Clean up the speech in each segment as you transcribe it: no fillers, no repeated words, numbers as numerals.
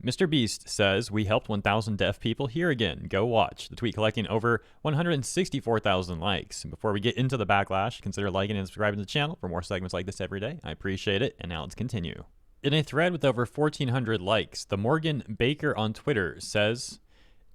Mr. Beast says, "We helped 1,000 deaf people hear again. Go watch." The tweet collecting over 164,000 likes. Before we get into the backlash, consider liking and subscribing to the channel for more segments like this every day. I appreciate it, and now let's continue. In a thread with over 1,400 likes, the Morgan Baker on Twitter says,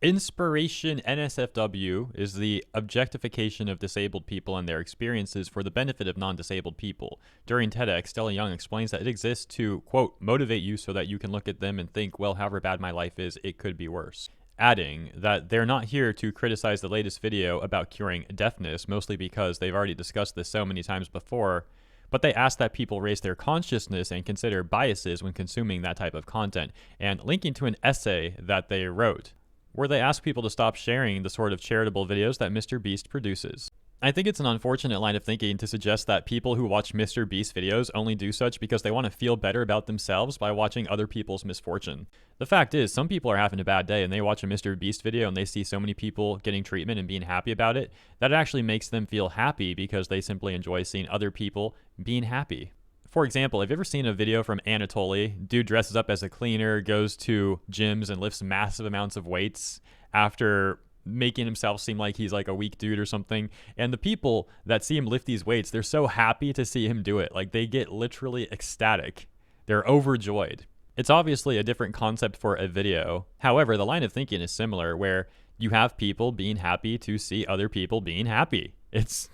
"Inspiration NSFW is the objectification of disabled people and their experiences for the benefit of non-disabled people. During TEDx, Stella Young explains that it exists to, quote, motivate you so that you can look at them and think, well, however bad my life is, it could be worse." Adding that they're not here to criticize the latest video about curing deafness, mostly because they've already discussed this so many times before, but they ask that people raise their consciousness and consider biases when consuming that type of content, and linking to an essay that they wrote, where they ask people to stop sharing the sort of charitable videos that Mr. Beast produces. I think it's an unfortunate line of thinking to suggest that people who watch Mr. Beast videos only do such because they want to feel better about themselves by watching other people's misfortune. The fact is, some people are having a bad day and they watch a Mr. Beast video and they see so many people getting treatment and being happy about it, that it actually makes them feel happy because they simply enjoy seeing other people being happy. For example, have you ever seen a video from Anatoly? Dude dresses up as a cleaner, goes to gyms and lifts massive amounts of weights after making himself seem like he's like a weak dude or something. And the people that see him lift these weights, they're so happy to see him do it. Like, they get literally ecstatic. They're overjoyed. It's obviously a different concept for a video. However, the line of thinking is similar, where you have people being happy to see other people being happy. It's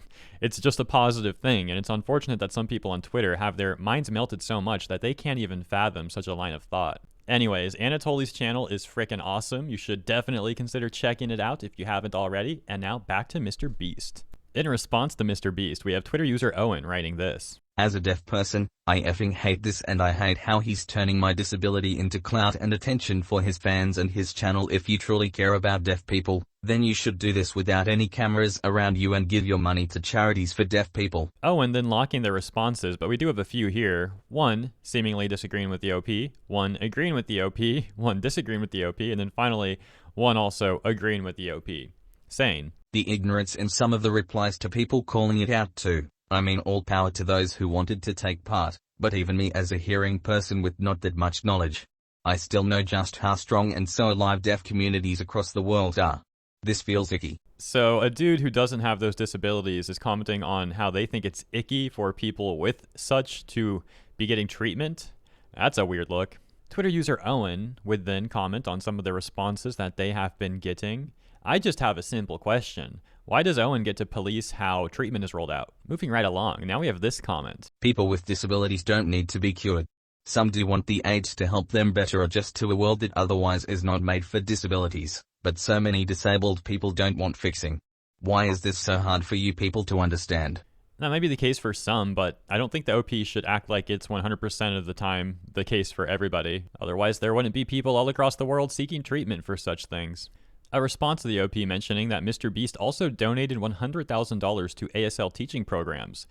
just a positive thing, and it's unfortunate that some people on Twitter have their minds melted so much that they can't even fathom such a line of thought. Anyways, Anatoly's channel is freaking awesome. You should definitely consider checking it out if you haven't already. And now back to Mr. Beast. In response to Mr. Beast, we have Twitter user Owen writing this. "As a deaf person, I effing hate this, and I hate how he's turning my disability into clout and attention for his fans and his channel. If you truly care about deaf people, then you should do this without any cameras around you and give your money to charities for deaf people." Owen then locking their responses, but we do have a few here. One seemingly disagreeing with the OP, one agreeing with the OP, one disagreeing with the OP, and then finally one also agreeing with the OP, saying, "The ignorance in some of the replies to people calling it out too. I mean, all power to those who wanted to take part, but even me as a hearing person with not that much knowledge, I still know just how strong and so alive deaf communities across the world are. This feels icky." So a dude who doesn't have those disabilities is commenting on how they think it's icky for people with such to be getting treatment. That's a weird look. Twitter user Owen would then comment on some of the responses that they have been getting. I just have a simple question. Why does Owen get to police how treatment is rolled out? Moving right along, now we have this comment. "People with disabilities don't need to be cured. Some do want the aids to help them better adjust to a world that otherwise is not made for disabilities, but so many disabled people don't want fixing. Why is this so hard for you people to understand?" That may be the case for some, but I don't think the OP should act like it's 100% of the time the case for everybody. Otherwise, there wouldn't be people all across the world seeking treatment for such things. A response to the OP mentioning that Mr. Beast also donated $100,000 to ASL teaching programs.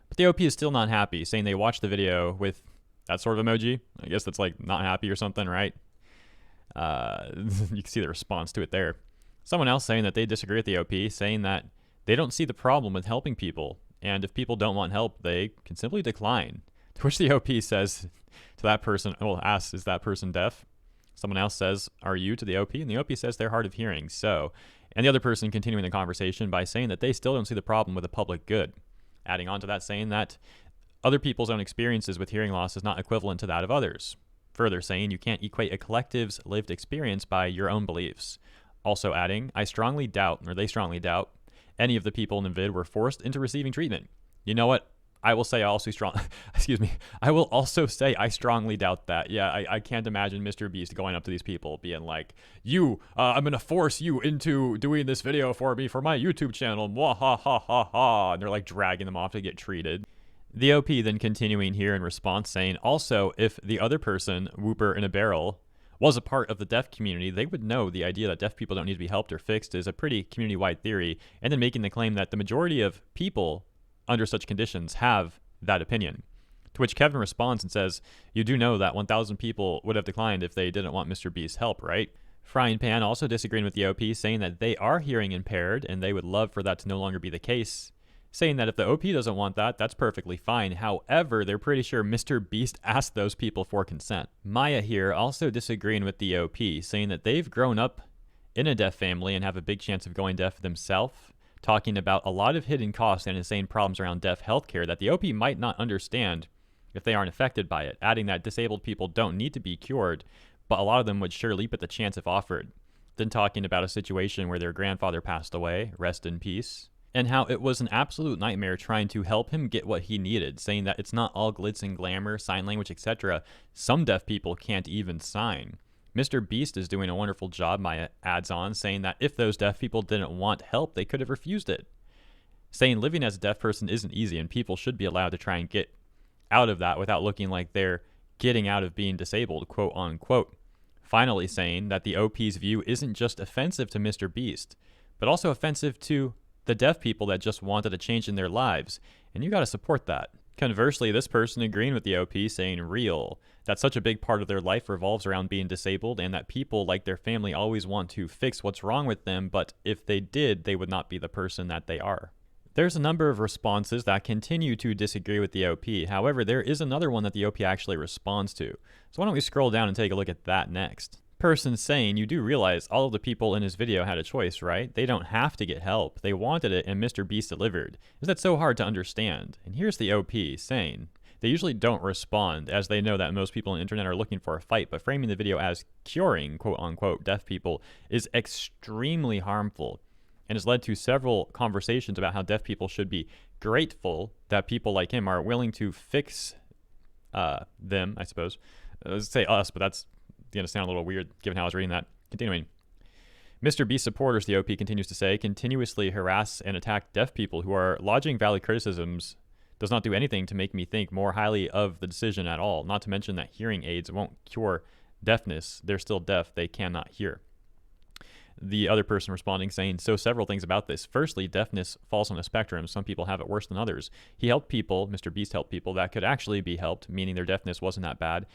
But the OP is still not happy, saying they watched the video with that sort of emoji. I guess that's like not happy or something, right? You can see the response to it there. Someone else saying that they disagree with the OP, saying that they don't see the problem with helping people, and if people don't want help, they can simply decline. To which the OP says to that person, well, asks, "Is that person deaf?" Someone else says, "Are you?" to the OP, and the OP says they're hard of hearing. So, and the other person continuing the conversation by saying that they still don't see the problem with the public good. Adding on to that, saying that other people's own experiences with hearing loss is not equivalent to that of others. Further saying you can't equate a collective's lived experience by your own beliefs. Also adding, they strongly doubt, any of the people in the vid were forced into receiving treatment. You know what? I will say I will also say I strongly doubt that. Yeah, I can't imagine Mr. Beast going up to these people being like, I'm going to force you into doing this video for me for my YouTube channel. Mwah, ha, ha, ha, ha. And they're like dragging them off to get treated. The OP then continuing here in response saying, also, if the other person, Whooper in a barrel, was a part of the deaf community, they would know the idea that deaf people don't need to be helped or fixed is a pretty community-wide theory, and then making the claim that the majority of people under such conditions have that opinion. To which Kevin responds and says, you do know that 1,000 people would have declined if they didn't want Mr. Beast's help, right? Frying Pan also disagreeing with the OP, saying that they are hearing impaired and they would love for that to no longer be the case, saying that if the OP doesn't want that, that's perfectly fine. However, they're pretty sure Mr. Beast asked those people for consent. Maya here also disagreeing with the OP, saying that they've grown up in a deaf family and have a big chance of going deaf themselves, talking about a lot of hidden costs and insane problems around deaf healthcare that the OP might not understand if they aren't affected by it, adding that disabled people don't need to be cured, but a lot of them would sure leap at the chance if offered. Then talking about a situation where their grandfather passed away, rest in peace, and how it was an absolute nightmare trying to help him get what he needed, saying that it's not all glitz and glamour, sign language, etc. Some deaf people can't even sign. Mr. Beast is doing a wonderful job, Maya adds on, saying that if those deaf people didn't want help, they could have refused it. Saying living as a deaf person isn't easy and people should be allowed to try and get out of that without looking like they're getting out of being disabled, quote unquote. Finally saying that the OP's view isn't just offensive to Mr. Beast, but also offensive to the deaf people that just wanted a change in their lives, and you gotta support that. Conversely, this person agreeing with the OP, saying real, that such a big part of their life revolves around being disabled and that people like their family always want to fix what's wrong with them, but if they did, they would not be the person that they are. There's a number of responses that continue to disagree with the OP. However, there is another one that the OP actually responds to. So why don't we scroll down and take a look at that next. Person saying, you do realize all of the people in his video had a choice, right? They don't have to get help. They wanted it and Mr. Beast delivered. Is that so hard to understand? And here's the OP saying, they usually don't respond as they know that most people on the internet are looking for a fight, but framing the video as curing, quote unquote, deaf people is extremely harmful and has led to several conversations about how deaf people should be grateful that people like him are willing to fix them, I suppose. I was say us, but that's going to sound a little weird given how I was reading that. Continuing. Mr. Beast supporters, the OP continues to say, continuously harass and attack deaf people who are lodging valid criticisms does not do anything to make me think more highly of the decision at all, not to mention that hearing aids won't cure deafness. They're still deaf. They cannot hear. The other person responding saying, so several things about this. Firstly, deafness falls on a spectrum. Some people have it worse than others. He helped people, Mr. Beast helped people that could actually be helped, meaning their deafness wasn't that bad.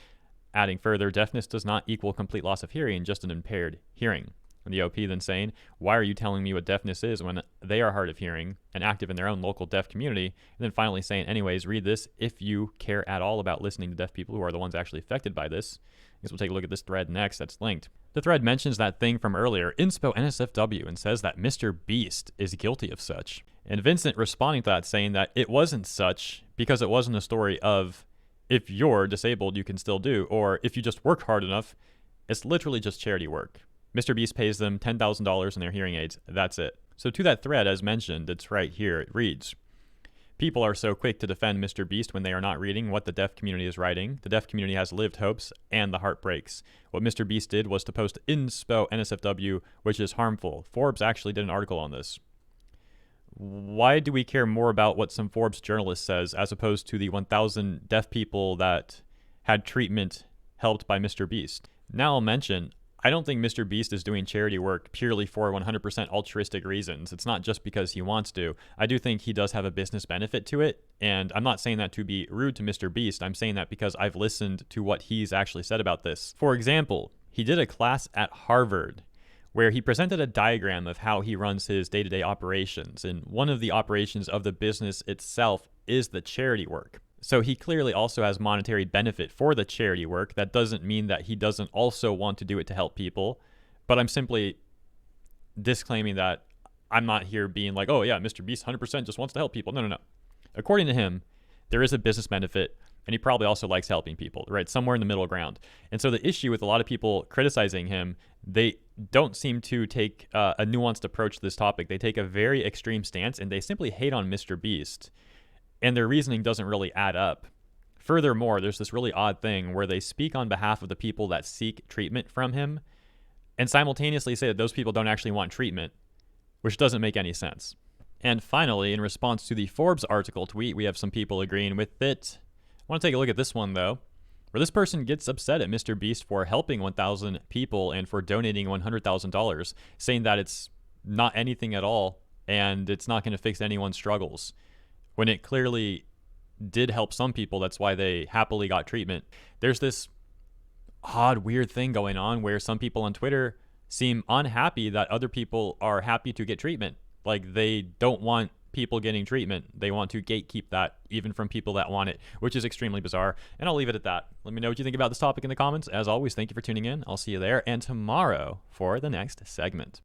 Adding further, deafness does not equal complete loss of hearing, just an impaired hearing. And the OP then saying, why are you telling me what deafness is when they are hard of hearing and active in their own local deaf community? And then finally saying, anyways, read this if you care at all about listening to deaf people who are the ones actually affected by this. I guess we'll take a look at this thread next that's linked. The thread mentions that thing from earlier, inspo NSFW, and says that Mr. Beast is guilty of such. And Vincent responding to that saying that it wasn't such because it wasn't a story of if you're disabled, you can still do, or if you just work hard enough, it's literally just charity work. Mr. Beast pays them $10,000 in their hearing aids. That's it. So to that thread, as mentioned, it's right here. It reads, people are so quick to defend Mr. Beast when they are not reading what the deaf community is writing. The deaf community has lived hopes and the heartbreaks. What Mr. Beast did was to post inspo NSFW, which is harmful. Forbes actually did an article on this. Why do we care more about what some Forbes journalist says as opposed to the 1,000 deaf people that had treatment helped by Mr. Beast? Now I'll mention, I don't think Mr. Beast is doing charity work purely for 100% altruistic reasons. It's not just because he wants to. I do think he does have a business benefit to it, and I'm not saying that to be rude to Mr. Beast. I'm saying that because I've listened to what he's actually said about this. For example, he did a class at Harvard where he presented a diagram of how he runs his day-to-day operations, and one of the operations of the business itself is the charity work. So he clearly also has monetary benefit for the charity work. That doesn't mean that he doesn't also want to do it to help people, but I'm simply disclaiming that I'm not here being like, oh yeah, Mr. Beast 100% just wants to help people. No. According to him, there is a business benefit, and he probably also likes helping people, right? Somewhere in the middle ground. And so the issue with a lot of people criticizing him, they don't seem to take a nuanced approach to this topic. They take a very extreme stance, and they simply hate on Mr. Beast. And their reasoning doesn't really add up. Furthermore, there's this really odd thing where they speak on behalf of the people that seek treatment from him and simultaneously say that those people don't actually want treatment, which doesn't make any sense. And finally, in response to the Forbes article tweet, we have some people agreeing with it. I want to take a look at this one, though, where this person gets upset at Mr. Beast for helping 1,000 people and for donating $100,000, saying that it's not anything at all and it's not going to fix anyone's struggles, when it clearly did help some people. That's why they happily got treatment. There's this odd, weird thing going on where some people on Twitter seem unhappy that other people are happy to get treatment. Like they don't want people getting treatment. They want to gatekeep that even from people that want it, which is extremely bizarre. And I'll leave it at that. Let me know what you think about this topic in the comments. As always, thank you for tuning in. I'll see you there and tomorrow for the next segment.